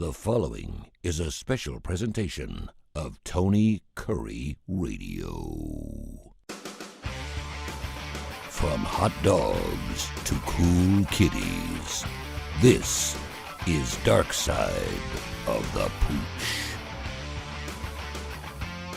The following is a special presentation of Tony Curry Radio. From hot dogs to cool kitties, this is Darkside of the Pooch.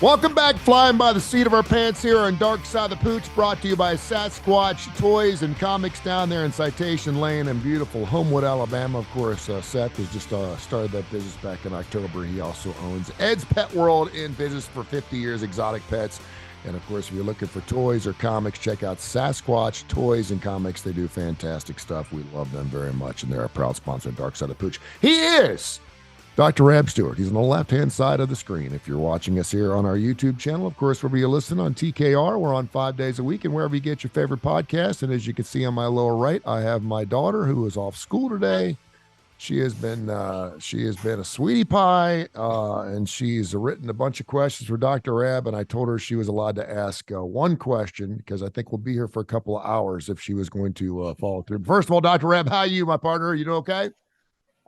Welcome back, flying by the seat of our pants here on Darkside of the Pooch, brought to you by Sasquatch Toys and Comics down there in Citation Lane in beautiful Homewood, Alabama. Of course, Seth has just started that business back in October. He also owns Ed's Pet World, in business for 50 years, exotic pets. And of course, if you're looking for toys or comics, check out Sasquatch Toys and Comics. They do fantastic stuff. We love them very much, and they're a proud sponsor of Darkside of the Pooch. He is Dr. Rab Stewart. He's on the left-hand side of the screen. If you're watching us here on our YouTube channel, of course, wherever you listen on TKR, we're on 5 days a week, and wherever you get your favorite podcast. And as you can see on my lower right, I have my daughter who is off school today. She has been a sweetie pie, and she's written a bunch of questions for Dr. Rab, and I told her she was allowed to ask one question, because I think we'll be here for a couple of hours if she was going to follow through. First of all, Dr. Rab, how are you, my partner? You doing okay?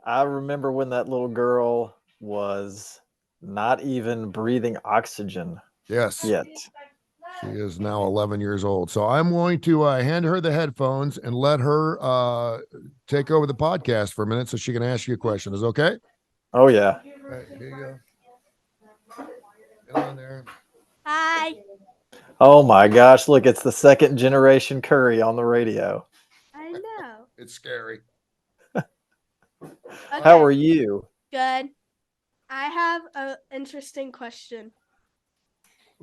I remember when that little girl was not even breathing oxygen Yes. yet. She is now 11 years old. So I'm going to hand her the headphones and let her take over the podcast for a minute so she can ask you a question. Is it okay? Oh, yeah. All right, here you go. Get on there. Hi. Oh, my gosh. Look, it's the second generation Curry on the radio. I know. It's scary. Okay. How are you? Good. I have an interesting question.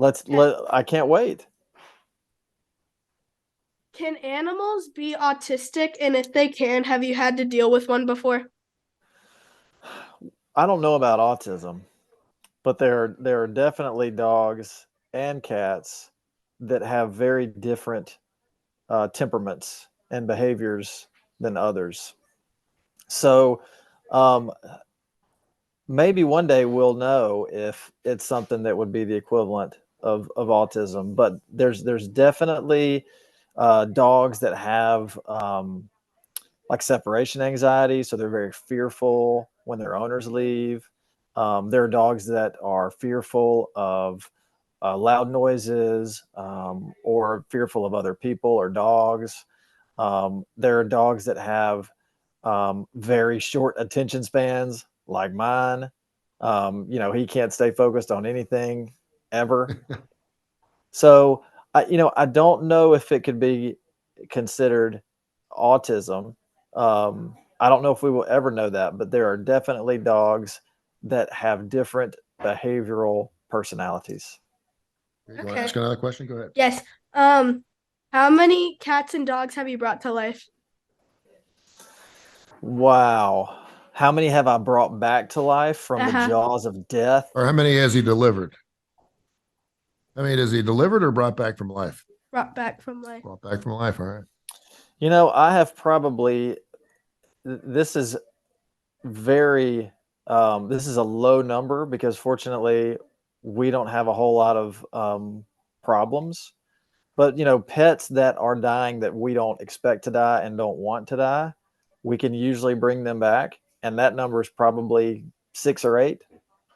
I can't wait. Can animals be autistic? And if they can, have you had to deal with one before? I don't know about autism, but there are definitely dogs and cats that have very different temperaments and behaviors than others. So maybe one day we'll know if it's something that would be the equivalent of autism. But there's definitely dogs that have like separation anxiety, so they're very fearful when their owners leave. There are dogs that are fearful of loud noises, or fearful of other people or dogs. There are dogs that have very short attention spans, like mine. He can't stay focused on anything ever. So I don't know if it could be considered autism. I don't know if we will ever know that, but there are definitely dogs that have different behavioral personalities. You want to ask another question? Go ahead. Yes. How many cats and dogs have you brought to life? Wow. How many have I brought back to life from the jaws of death? Or how many has he delivered? How many has he delivered or brought back from life? Brought back from life. Brought back from life, all right. I have probably, this is very, this is a low number because fortunately we don't have a whole lot of problems. But, pets that are dying that we don't expect to die and don't want to die, we can usually bring them back. And that number is probably 6 or 8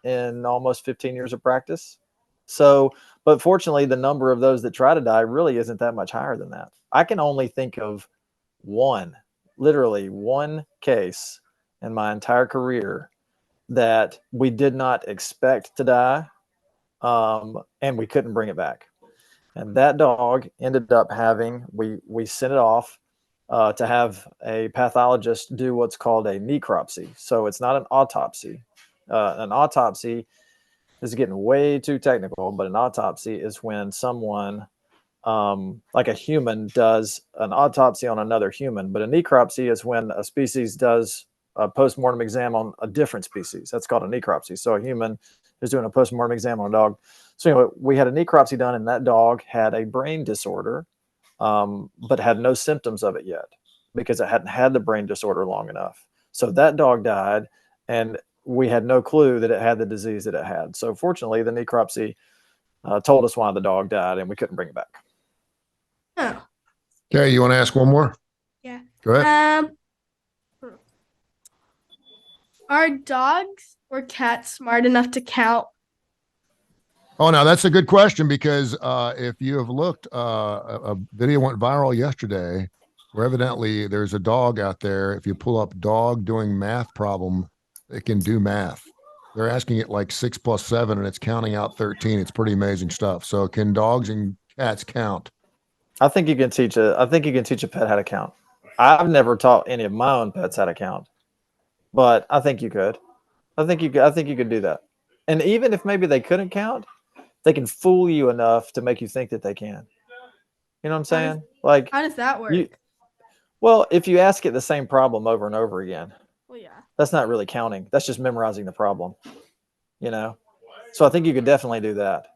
in almost 15 years of practice. So, but fortunately, the number of those that try to die really isn't that much higher than that. I can only think of literally one case in my entire career that we did not expect to die, and we couldn't bring it back. And that dog ended up we sent it off to have a pathologist do what's called a necropsy. So it's not an autopsy. An autopsy is getting way too technical, but an autopsy is when someone, like a human, does an autopsy on another human. But a necropsy is when a species does a postmortem exam on a different species. That's called a necropsy. So a human is doing a postmortem exam on a dog. So anyway, we had a necropsy done, and that dog had a brain disorder, but had no symptoms of it yet because it hadn't had the brain disorder long enough. So that dog died, and we had no clue that it had the disease that it had. So fortunately, the necropsy told us why the dog died, and we couldn't bring it back. Oh. Okay, you want to ask one more? Yeah. Go ahead. Are dogs or cats smart enough to count? Oh, now that's a good question because if you have looked, a video went viral yesterday where evidently there's a dog out there. If you pull up dog doing math problem, it can do math. They're asking it like 6 + 7 and it's counting out 13. It's pretty amazing stuff. So can dogs and cats count? I think you can teach a pet how to count. I've never taught any of my own pets how to count, but I think you could. I think you could do that. And even if maybe they couldn't count, they can fool you enough to make you think that they can. You know what I'm How does, saying? Like how does that work? you, well, if you ask it the same problem over and over again, Well, yeah. that's not really counting. That's just memorizing the problem. You know. So I think you could definitely do that.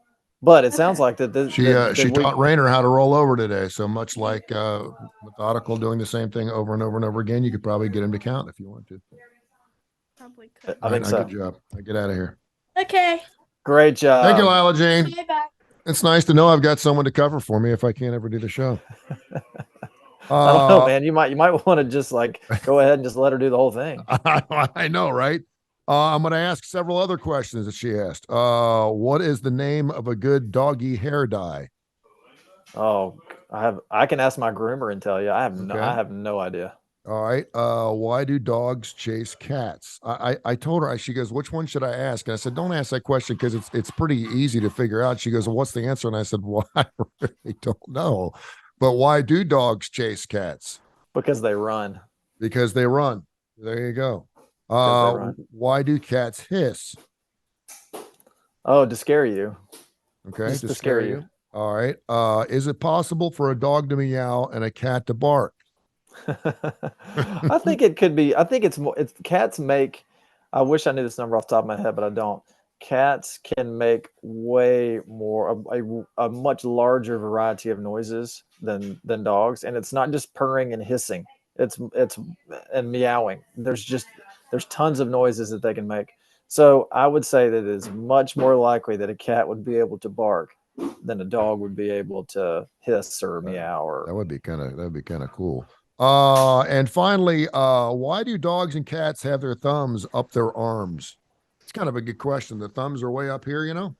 But it sounds Okay. like that. She We taught Rainer how to roll over today. So much like methodical doing the same thing over and over and over again, you could probably get him to count if you want to. Probably could. I All right, think now, so. good job. I get out of here. Okay. Great job. Thank you, Lila Jane. Stay back. It's nice to know I've got someone to cover for me if I can't ever do the show. I don't know, man. You might want to just like go ahead and just let her do the whole thing. I know, right? I'm going to ask several other questions that she asked. What is the name of a good doggy hair dye? Oh, I can ask my groomer and tell you. I have no idea. All right. Why do dogs chase cats? I told her, she goes, which one should I ask? And I said, don't ask that question because it's pretty easy to figure out. She goes, well, what's the answer? And I said, well, I really don't know. But why do dogs chase cats? Because they run. Because they run. There you go. Because they run. Why do cats hiss? Oh, to scare you. Okay, Just to scare you. All right. Is it possible for a dog to meow and a cat to bark? I think it could be. I think it's more. It's cats make. I wish I knew this number off the top of my head, but I don't. Cats can make way more, a much larger variety of noises than dogs, and it's not just purring and hissing. It's and meowing. There's tons of noises that they can make. So I would say that it is much more likely that a cat would be able to bark than a dog would be able to hiss or meow. Or That would be kind of cool. And finally, why do dogs and cats have their thumbs up their arms? It's kind of a good question. The thumbs are way up here, you know?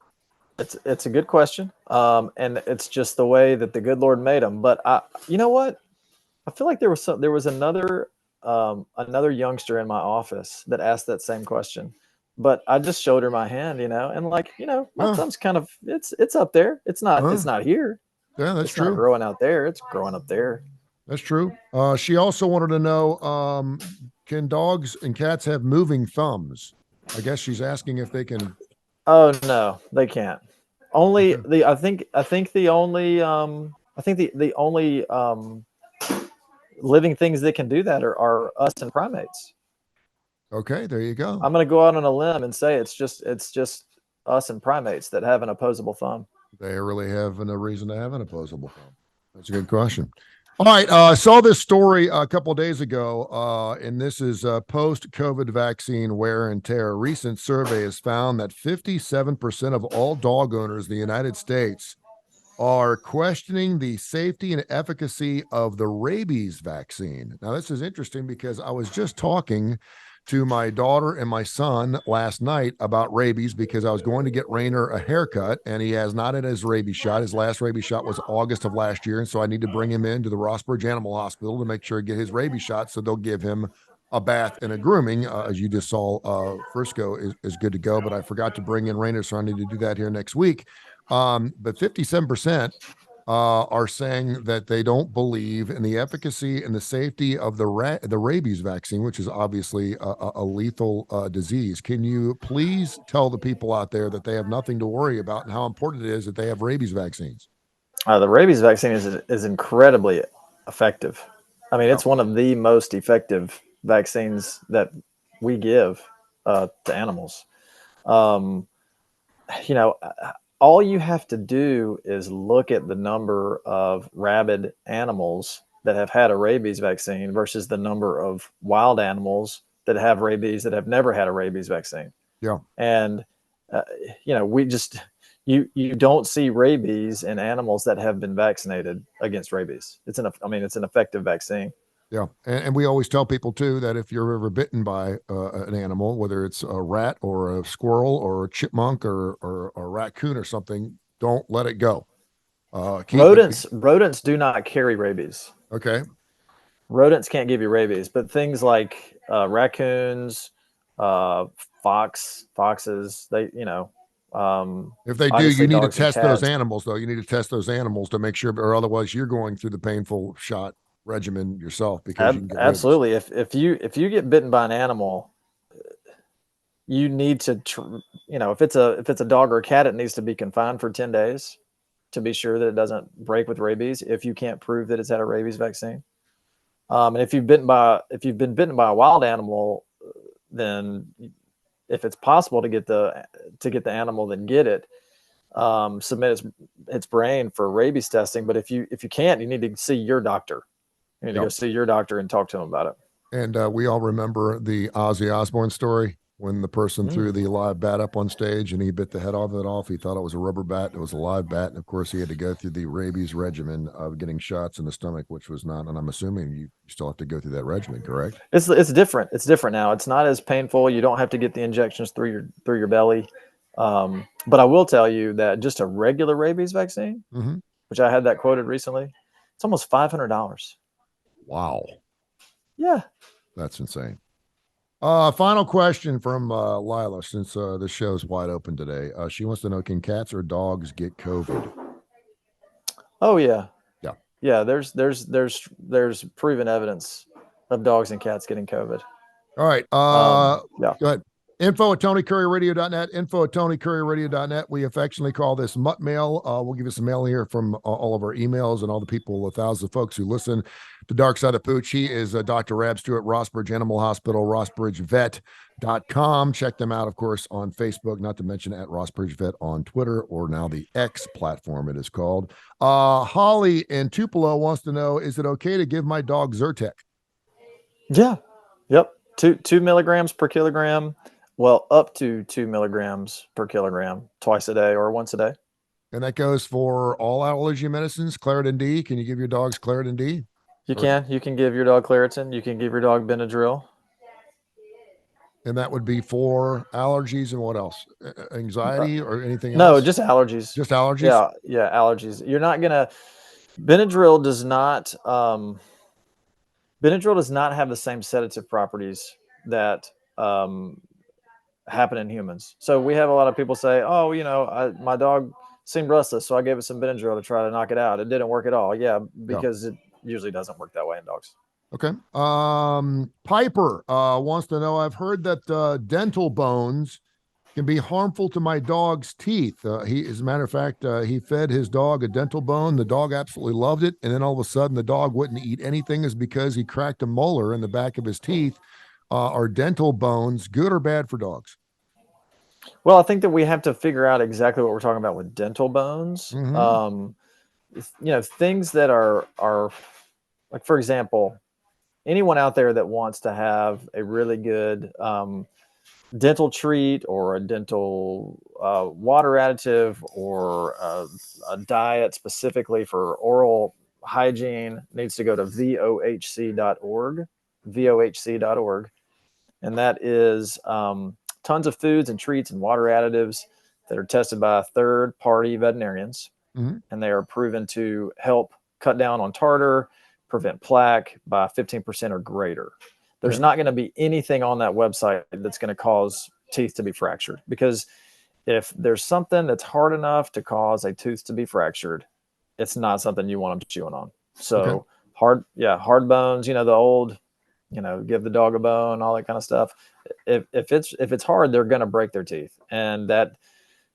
it's a good question. And it's just the way that the good Lord made them. But you know what? I feel like there was another youngster in my office that asked that same question. But I just showed her my hand, and my thumb's kind of it's up there. It's not here. Yeah, that's It's true. not growing out there. It's growing up there. That's true. She also wanted to know, can dogs and cats have moving thumbs? I guess she's asking if they can. Oh no, they can't. Only I think the only living things that can do that are us and primates. Okay, there you go. I'm going to go out on a limb and say it's just us and primates that have an opposable thumb. They really have no reason to have an opposable thumb. That's a good question. All right, I saw this story a couple of days ago, and this is post-COVID vaccine wear and tear. A recent survey has found that 57% of all dog owners in the United States are questioning the safety and efficacy of the rabies vaccine. Now, this is interesting because I was just talking to my daughter and my son last night about rabies because I was going to get Rainer a haircut and he has not had his rabies shot. His last rabies shot was August of last year. And so I need to bring him into the Rossbridge Animal Hospital to make sure he get his rabies shot. So they'll give him a bath and a grooming. As you just saw, Frisco is good to go, but I forgot to bring in Rainer. So I need to do that here next week. But 57% are saying that they don't believe in the efficacy and the safety of the rabies vaccine, which is obviously a lethal disease. Can you please tell the people out there that they have nothing to worry about and how important it is that they have rabies vaccines? The rabies vaccine is incredibly effective. I mean, it's one of the most effective vaccines that we give to animals. All you have to do is look at the number of rabid animals that have had a rabies vaccine versus the number of wild animals that have rabies that have never had a rabies vaccine. Yeah. And, you don't see rabies in animals that have been vaccinated against rabies. It's an effective vaccine. Yeah, and we always tell people too that if you're ever bitten by an animal, whether it's a rat or a squirrel or a chipmunk or a raccoon or something, don't let it go. Keep it. Rodents do not carry rabies. Okay. Rodents can't give you rabies, but things like raccoons, uh, foxes, If they do, you obviously need to dogs and test those cats. animals, though. You need to test those animals to make sure, or otherwise you're going through the painful shot regimen yourself because you can get rabies. Absolutely. If you get bitten by an animal, you need to, if it's a dog or a cat, it needs to be confined for 10 days to be sure that it doesn't break with rabies. If you can't prove that it's had a rabies vaccine, and if you've been bitten by a wild animal, then if it's possible to get the animal, then get it. Submit its brain for rabies testing. But if you can't, you need to see your doctor. You need to go see your doctor and talk to him about it. And we all remember the Ozzy Osbourne story when the person threw the live bat up on stage and he bit the head off it off. He thought it was a rubber bat. It was a live bat. And of course, he had to go through the rabies regimen of getting shots in the stomach, which was not. And I'm assuming you still have to go through that regimen, correct? It's different. It's different now. It's not as painful. You don't have to get the injections through your belly. But I will tell you that just a regular rabies vaccine, which I had that quoted recently, it's almost $500. Wow. Yeah. That's insane. Final question from Lila, since the show's wide open today. She wants to know, can cats or dogs get COVID? Oh yeah. Yeah. Yeah. There's proven evidence of dogs and cats getting COVID. All right. Yeah. Go ahead. Info at TonyCurryRadio.net. Info at TonyCurryRadio.net. We affectionately call this Mutt Mail. We'll give you some mail here from all of our emails and all the people, thousands of folks who listen to Darkside of the Pooch. He is Dr. Rab Stewart, Rossbridge Animal Hospital, RossbridgeVet.com. Check them out, of course, on Facebook, not to mention at Rossbridge Vet on Twitter, or now the X platform it is called. Holly in Tupelo wants to know, is it okay to give my dog Zyrtec? Yeah. Yep. 2 milligrams per kilogram. Well, up to 2 milligrams per kilogram twice a day or once a day. And that goes for all allergy medicines, Claritin D. Can you give your dogs Claritin D? You can give your dog Claritin. You can give your dog Benadryl. And that would be for allergies and what else? Anxiety or anything else? No, just allergies. Just allergies? Yeah, allergies. You're not gonna. Benadryl does not have the same sedative properties that happen in humans. So we have a lot of people say, "Oh, my dog seemed restless, so I gave it some Benadryl to try to knock it out. It didn't work at all." Yeah, because it usually doesn't work that way in dogs. Okay. Piper wants to know, I've heard that dental bones can be harmful to my dog's teeth. As a matter of fact, he fed his dog a dental bone. The dog absolutely loved it. And then all of a sudden, the dog wouldn't eat anything, is because he cracked a molar in the back of his teeth. Are dental bones good or bad for dogs? Well, I think that we have to figure out exactly what we're talking about with dental bones. Things that are like, for example, anyone out there that wants to have a really good dental treat or a dental water additive or a diet specifically for oral hygiene needs to go to vohc.org, and that is tons of foods and treats and water additives that are tested by third-party veterinarians, and they are proven to help cut down on tartar, prevent plaque by 15% or greater. There's not going to be anything on that website that's going to cause teeth to be fractured, because if there's something that's hard enough to cause a tooth to be fractured, it's not something you want them chewing on. So hard bones, the old, give the dog a bone, all that kind of stuff. If it's hard, they're going to break their teeth, and that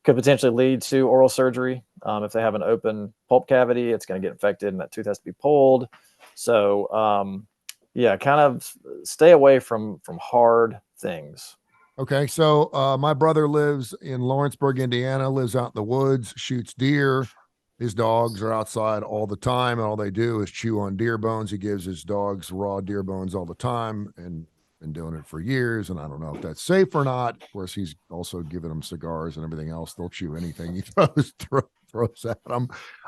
could potentially lead to oral surgery. If they have an open pulp cavity, it's going to get infected, and that tooth has to be pulled. So, kind of stay away from hard things. Okay, so my brother lives in Lawrenceburg, Indiana, lives out in the woods, shoots deer. His dogs are outside all the time, and all they do is chew on deer bones. He gives his dogs raw deer bones all the time, and been doing it for years, and I don't know if that's safe or not. Of course, he's also giving them cigars and everything else. They'll chew anything he throws at them.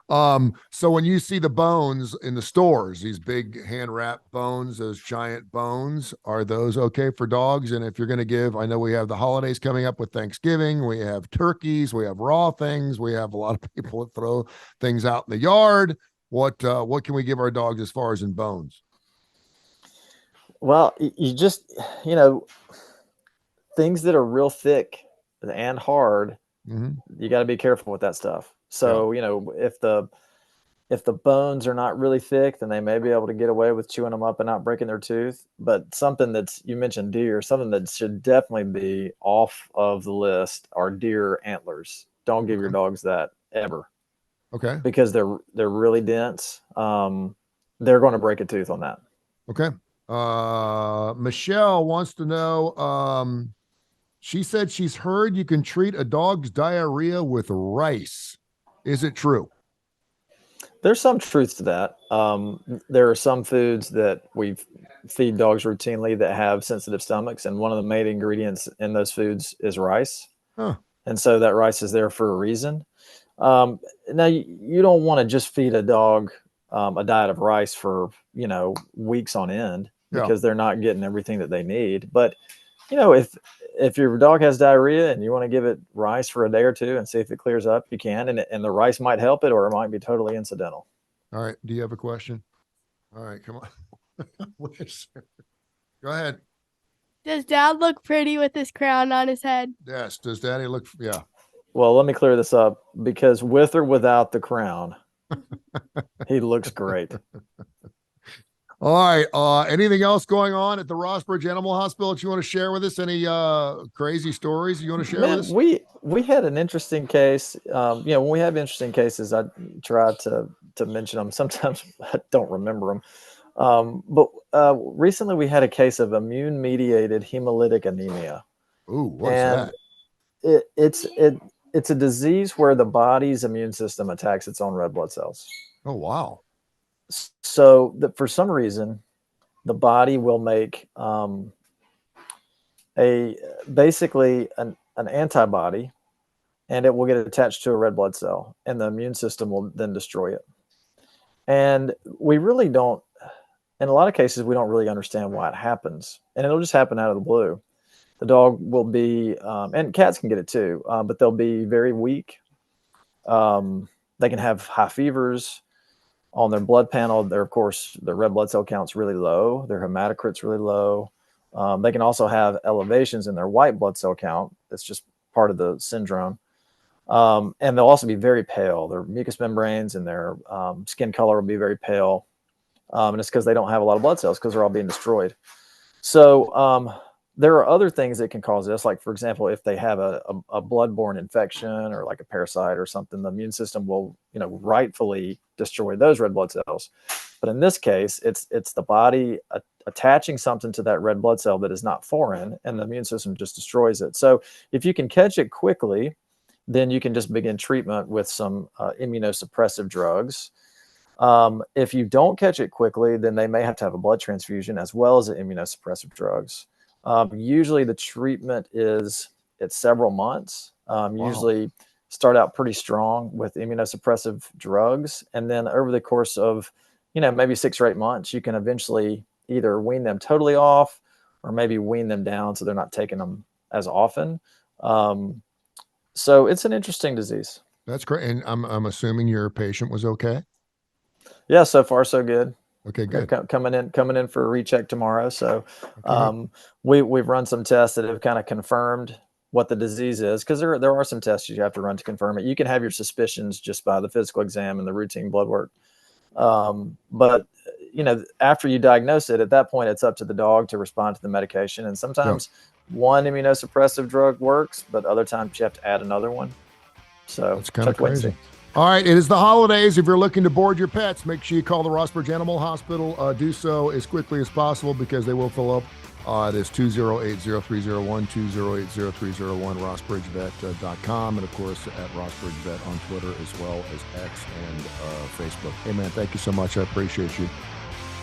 So when you see the bones in the stores, these big hand wrapped bones, those giant bones, are those okay for dogs? And if you're going to give, I know we have the holidays coming up with Thanksgiving, we have turkeys, we have raw things, we have a lot of people that throw things out in the yard. What can we give our dogs as far as in bones? Well, you just, things that are real thick and hard, you got to be careful with that stuff. So, if the bones are not really thick, then they may be able to get away with chewing them up and not breaking their tooth. But something that's, you mentioned deer, something that should definitely be off of the list are deer antlers. Don't give your dogs that ever. Okay. Because they're really dense. They're going to break a tooth on that. Okay. Michelle wants to know, she said she's heard you can treat a dog's diarrhea with rice. Is it true? There's some truth to that. There are some foods that we feed dogs routinely that have sensitive stomachs, and one of the main ingredients in those foods is rice. Huh. And so that rice is there for a reason. Now, you don't want to just feed a dog a diet of rice for, weeks on end because they're not getting everything that they need. But, if your dog has diarrhea and you want to give it rice for a day or two and see if it clears up, you can. And the rice might help it, or it might be totally incidental. All right. Do you have a question? All right. Come on. Go ahead. Does Dad look pretty with his crown on his head? Yes. Does Daddy look? Yeah. Well, let me clear this up, because with or without the crown, he looks great. All right. Anything else going on at the Rossbridge Animal Hospital that you want to share with us? Any crazy stories you want to share with us? We had an interesting case. When we have interesting cases, I try to mention them. Sometimes I don't remember them. But recently we had a case of immune-mediated hemolytic anemia. Ooh, what's that? It's a disease where the body's immune system attacks its own red blood cells. Oh, wow. So for some reason, the body will make basically an antibody, and it will get attached to a red blood cell, and the immune system will then destroy it. And we really don't, in a lot of cases, we don't really understand why it happens. And it'll just happen out of the blue. The dog will be, and cats can get it too, but they'll be very weak. They can have high fevers. On their blood panel, their red blood cell count's really low. Their hematocrit's really low. They can also have elevations in their white blood cell count. That's just part of the syndrome. And they'll also be very pale. Their mucous membranes and their skin color will be very pale. And it's because they don't have a lot of blood cells, because they're all being destroyed. So there are other things that can cause this. Like, for example, if they have a bloodborne infection or like a parasite or something, the immune system will, rightfully destroy those red blood cells. But in this case, it's the body attaching something to that red blood cell that is not foreign, and the immune system just destroys it. So if you can catch it quickly, then you can just begin treatment with some immunosuppressive drugs. If you don't catch it quickly, then they may have to have a blood transfusion as well as the immunosuppressive drugs. Usually the treatment it's several months. Usually start out pretty strong with immunosuppressive drugs. And then over the course of, maybe 6 or 8 months, you can eventually either wean them totally off or maybe wean them down so they're not taking them as often. So it's an interesting disease. That's great. And I'm assuming your patient was okay? Yeah, so far so good. Okay, good. Coming in for a recheck tomorrow. So we've run some tests that have kind of confirmed what the disease is, because there are some tests you have to run to confirm it. You can have your suspicions just by the physical exam and the routine blood work. But after you diagnose it, at that point, it's up to the dog to respond to the medication. And sometimes one immunosuppressive drug works, but other times you have to add another one. So it's kind of crazy. All right, it is the holidays. If you're looking to board your pets, make sure you call the Rossbridge Animal Hospital. Do so as quickly as possible, because they will fill up. It is 2080301, 2080301, rossbridgevet.com, and of course at rossbridgevet on Twitter, as well as X and Facebook. Hey man, thank you so much. I appreciate you.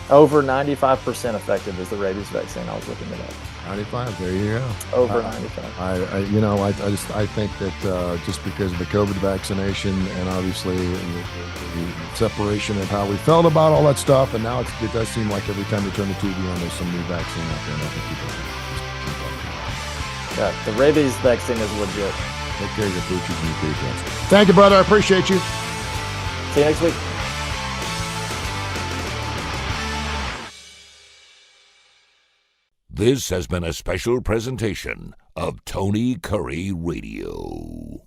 Over 95% effective is the rabies vaccine. I was looking it up. 95. There you go. Over 95. I think that just because of the COVID vaccination and obviously the separation of how we felt about all that stuff, and now it does seem like every time you turn the TV on, there's some new vaccine out there. And I think people Yeah, the rabies vaccine is legit. take care of your pooches and your pooches. Thank you, brother. I appreciate you. See you next week. This has been a special presentation of Tony Curry Radio.